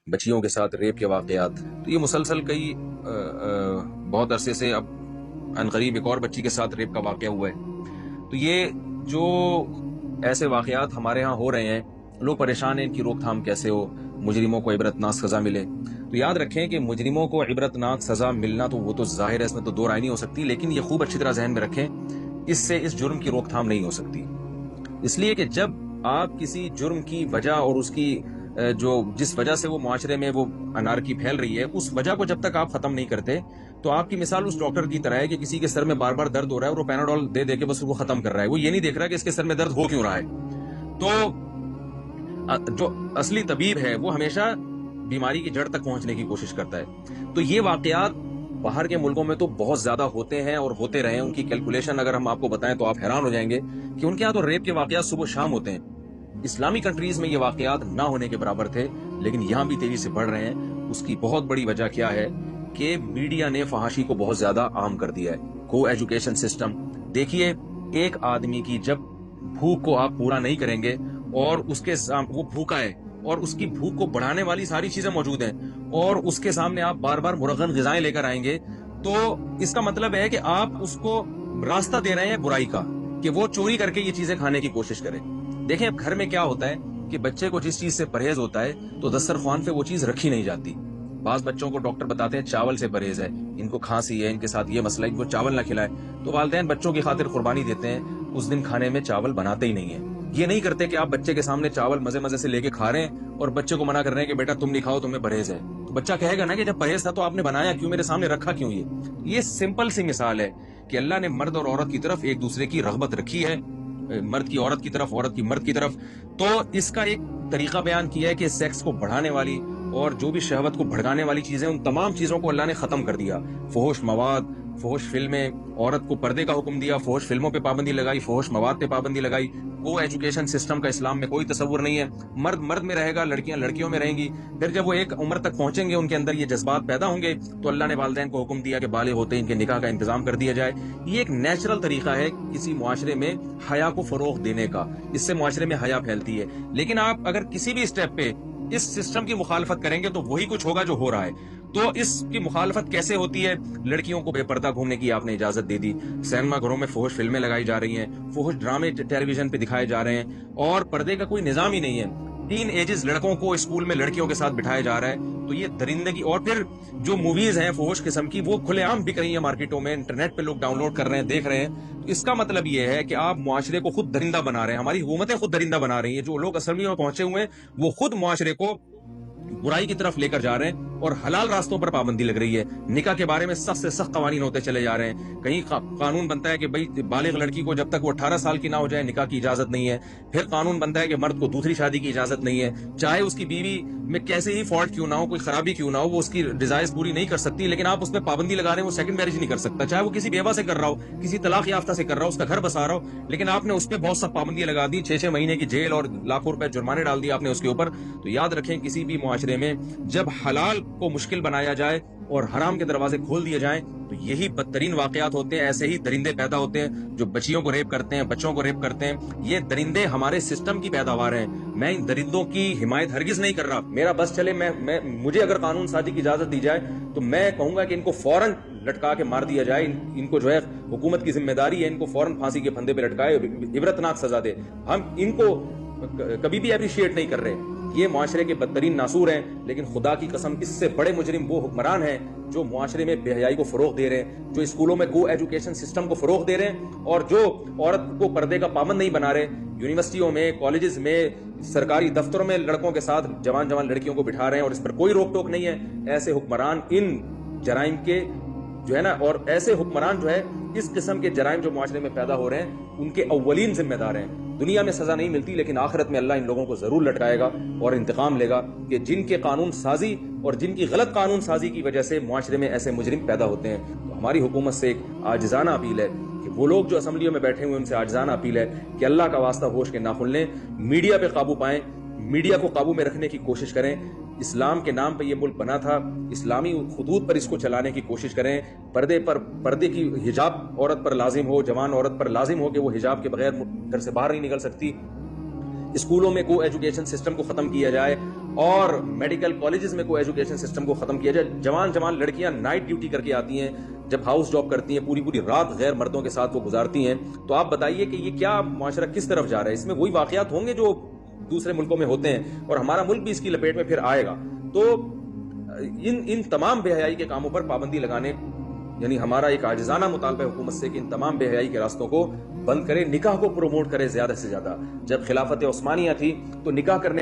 بچیوں کے ساتھ ریپ کے واقعات، تو یہ مسلسل کئی بہت عرصے سے اب عنقریب ایک اور بچی کے ساتھ ریپ کا واقعہ ہوا ہے. تو یہ جو ایسے واقعات ہمارے ہاں ہو رہے ہیں، لوگ پریشان ہیں ان کی روک تھام کیسے ہو، مجرموں کو عبرتناک سزا ملے. تو یاد رکھیں کہ مجرموں کو عبرتناک سزا ملنا تو وہ تو ظاہر ہے، اس میں تو دو رائے نہیں ہو سکتی، لیکن یہ خوب اچھی طرح ذہن میں رکھیں اس سے اس جرم کی روک تھام نہیں ہو سکتی. اس لیے کہ جب آپ کسی جرم کی وجہ اور اس کی جس وجہ سے وہ معاشرے میں وہ انارکی پھیل رہی ہے، اس وجہ کو جب تک آپ ختم نہیں کرتے تو آپ کی مثال اس ڈاکٹر کی طرح ہے کہ کسی کے سر میں بار بار درد ہو رہا ہے اور وہ پیناڈول دے دے کے بس وہ ختم کر رہا ہے. وہ یہ نہیں دیکھ رہا کہ اس کے سر میں درد ہو کیوں رہا ہے. تو جو اصلی طبیب ہے وہ ہمیشہ بیماری کی جڑ تک پہنچنے کی کوشش کرتا ہے. تو یہ واقعات باہر کے ملکوں میں تو بہت زیادہ ہوتے ہیں اور ہوتے رہے. ان کی کیلکولیشن اگر ہم آپ کو بتائیں تو آپ حیران ہو جائیں گے کہ ان کے یہاں تو ریپ کے واقعات صبح شام ہوتے ہیں. اسلامی کنٹریز میں یہ واقعات نہ ہونے کے برابر تھے، لیکن یہاں بھی تیزی سے بڑھ رہے ہیں. اس کی بہت بڑی وجہ کیا ہے کہ میڈیا نے فحاشی کو بہت زیادہ عام کر دیا ہے. کو ایجوکیشن سسٹم دیکھیے، ایک آدمی کی جب بھوک کو آپ پورا نہیں کریں گے اور اس کے وہ بھوکا ہے اور اس کی بھوک کو بڑھانے والی ساری چیزیں موجود ہیں اور اس کے سامنے آپ بار بار مرغن غذائیں لے کر آئیں گے، تو اس کا مطلب ہے کہ آپ اس کو راستہ دے رہے ہیں برائی کا کہ وہ چوری کر کے یہ چیزیں کھانے کی کوشش کرے. دیکھیں اب گھر میں کیا ہوتا ہے کہ بچے کو جس چیز سے پرہیز ہوتا ہے تو دسترخوان پہ وہ چیز رکھی نہیں جاتی. بعض بچوں کو ڈاکٹر بتاتے ہیں چاول سے پرہیز ہے، ان کو کھانسی ہے، ان کے ساتھ یہ مسئلہ ہے، ان کو چاول نہ کھلائے. تو والدین بچوں کی خاطر قربانی دیتے ہیں، اس دن کھانے میں چاول بناتے ہی نہیں ہیں. یہ نہیں کرتے کہ آپ بچے کے سامنے چاول مزے مزے سے لے کے کھا رہے ہیں اور بچے کو منع کر رہے ہیں کہ بیٹا تم نہیں کھاؤ، تمہیں پرہیز ہے. تو بچہ کہے گا نا کہ جب پرہیز تھا تو آپ نے بنایا کیوں، میرے سامنے رکھا کیوں. یہ سمپل سی مثال ہے کہ اللہ نے مرد اور عورت کی طرف ایک دوسرے کی رغبت رکھی ہے، مرد کی عورت کی طرف، عورت کی مرد کی طرف. تو اس کا ایک طریقہ بیان کیا ہے کہ سیکس کو بڑھانے والی اور جو بھی شہوت کو بھڑکانے والی چیزیں، ان تمام چیزوں کو اللہ نے ختم کر دیا. فحش مواد، فحش فلمیں، عورت کو پردے کا حکم دیا، فحش فلموں پہ پابندی لگائی، فحش مواد پہ پابندی لگائی. کو ایجوکیشن سسٹم کا اسلام میں کوئی تصور نہیں ہے. مرد مرد میں رہے گا، لڑکیاں لڑکیوں میں رہیں گی. پھر جب وہ ایک عمر تک پہنچیں گے، ان کے اندر یہ جذبات پیدا ہوں گے، تو اللہ نے والدین کو حکم دیا کہ بالغ ہوتے ہی ان کے نکاح کا انتظام کر دیا جائے. یہ ایک نیچرل طریقہ ہے کسی معاشرے میں حیا کو فروغ دینے کا، اس سے معاشرے میں حیا پھیلتی ہے. لیکن آپ اگر کسی بھی اسٹیپ پہ اس سسٹم کی مخالفت کریں گے تو وہی کچھ ہوگا جو ہو رہا ہے. تو اس کی مخالفت کیسے ہوتی ہے؟ لڑکیوں کو بے پردہ گھومنے کی آپ نے اجازت دے دی، سینما گھروں میں فحش فلمیں لگائی جا رہی ہیں، فحش ڈرامے ٹیلی ویژن پہ دکھائے جا رہے ہیں اور پردے کا کوئی نظام ہی نہیں ہے. ٹین ایجز لڑکوں کو اسکول میں لڑکیوں کے ساتھ بٹھایا جا رہا ہے. تو یہ درندگی. اور پھر جو موویز ہیں فحش قسم کی وہ کھلے عام بک رہی ہیں مارکیٹوں میں، انٹرنیٹ پہ لوگ ڈاؤن لوڈ کر رہے ہیں، دیکھ رہے ہیں. تو اس کا مطلب یہ ہے کہ آپ معاشرے کو خود درندہ بنا رہے ہیں، ہماری حکومتیں خود درندہ بنا رہی ہیں. جو لوگ اسمبلیوں میں پہنچے ہوئے ہیں وہ خود معاشرے کو برائی کی طرف لے کر جا رہے ہیں اور حلال راستوں پر پابندی لگ رہی ہے. نکاح کے بارے میں سخت سے سخت قوانین ہوتے چلے جا رہے ہیں. کہیں قانون بنتا ہے کہ بھئی بالغ لڑکی کو جب تک وہ 18 سال کی نہ ہو جائے نکاح کی اجازت نہیں ہے. پھر قانون بنتا ہے کہ مرد کو دوسری شادی کی اجازت نہیں ہے، چاہے اس کی بیوی میں کیسے ہی فالٹ کیوں نہ ہو، کوئی خرابی کیوں نہ ہو، وہ اس کی ڈیزائرز پوری نہیں کر سکتی، لیکن آپ اس پہ پابندی لگا رہے ہیں وہ سیکنڈ میرج نہیں کر سکتا. چاہے وہ کسی بیوہ سے کر رہا ہو، کسی طلاق یافتہ سے کر رہا ہو، اس کا گھر بسا رہا ہو، لیکن آپ نے اس پہ بہت سخت پابندیاں لگا دی، 6 مہینے کی جیل اور لاکھوں روپے جرمانے ڈال دیے آپ نے اس کے اوپر. تو یاد رکھیں کسی بھی معاشرے میں جب حلال کو مشکل بنایا جائے اور حرام کے دروازے کھول دیے جائیں تو یہی بدترین واقعات ہوتے ہیں. ایسے ہی درندے پیدا ہوتے ہیں جو بچیوں کو ریپ کرتے ہیں، بچوں کو ریپ کرتے ہیں. یہ درندے ہمارے سسٹم کی پیداوار ہیں. میں ان درندوں کی حمایت ہرگز نہیں کر رہا. میرا بس چلے، مجھے اگر قانون سازی کی اجازت دی جائے تو میں کہوں گا کہ ان کو فوراً لٹکا کے مار دیا جائے. ان کو جو ہے حکومت کی ذمہ داری ہے، ان کو فوراً پھانسی کے پھندے پہ لٹکائے، عبرتناک سزا دے. ہم ان کو کبھی بھی اپریشیٹ نہیں کر رہے. یہ معاشرے کے بدترین ناسور ہیں، لیکن خدا کی قسم اس سے بڑے مجرم وہ حکمران ہیں جو معاشرے میں بے حیائی کو فروغ دے رہے ہیں، جو اسکولوں میں کو ایجوکیشن سسٹم کو فروغ دے رہے ہیں اور جو عورت کو پردے کا پابند نہیں بنا رہے. یونیورسٹیوں میں، کالجز میں، سرکاری دفتروں میں لڑکوں کے ساتھ جوان لڑکیوں کو بٹھا رہے ہیں اور اس پر کوئی روک ٹوک نہیں ہے. ایسے حکمران ان جرائم کے جو ہے نا، اور ایسے حکمران جو ہے اس قسم کے جرائم جو معاشرے میں پیدا ہو رہے ہیں ان کے اولین ذمہ دار ہیں. دنیا میں سزا نہیں ملتی لیکن آخرت میں اللہ ان لوگوں کو ضرور لٹکائے گا اور انتقام لے گا کہ جن کے قانون سازی اور جن کی غلط قانون سازی کی وجہ سے معاشرے میں ایسے مجرم پیدا ہوتے ہیں. تو ہماری حکومت سے ایک عاجزانہ اپیل ہے کہ وہ لوگ جو اسمبلیوں میں بیٹھے ہوئے ان سے عاجزانہ اپیل ہے کہ اللہ کا واسطہ ہوش کے ناخن لیں، میڈیا پہ قابو پائیں، میڈیا کو قابو میں رکھنے کی کوشش کریں. اسلام کے نام پہ یہ ملک بنا تھا، اسلامی خطوط پر اس کو چلانے کی کوشش کریں. پردے کی حجاب عورت پر لازم ہو، جوان عورت پر لازم ہو کہ وہ حجاب کے بغیر گھر سے باہر نہیں نکل سکتی. اسکولوں میں کو ایجوکیشن سسٹم کو ختم کیا جائے اور میڈیکل کالجز میں کو ایجوکیشن سسٹم کو ختم کیا جائے. جوان لڑکیاں نائٹ ڈیوٹی کر کے آتی ہیں, جب ہاؤس جاب کرتی ہیں پوری رات غیر مردوں کے ساتھ وہ گزارتی ہیں. تو آپ بتائیے کہ یہ کیا معاشرہ کس طرف جا رہا ہے؟ اس میں وہی واقعات ہوں گے جو دوسرے ملکوں میں ہوتے ہیں اور ہمارا ملک بھی اس کی لپیٹ میں پھر آئے گا. تو ان تمام بے حیائی کے کاموں پر پابندی لگانے, یعنی ہمارا ایک عاجزانہ مطالبہ ہے حکومت سے کہ ان تمام بے حیائی کے راستوں کو بند کرے, نکاح کو پروموٹ کرے زیادہ سے زیادہ. جب خلافت عثمانیہ تھی تو نکاح کرنے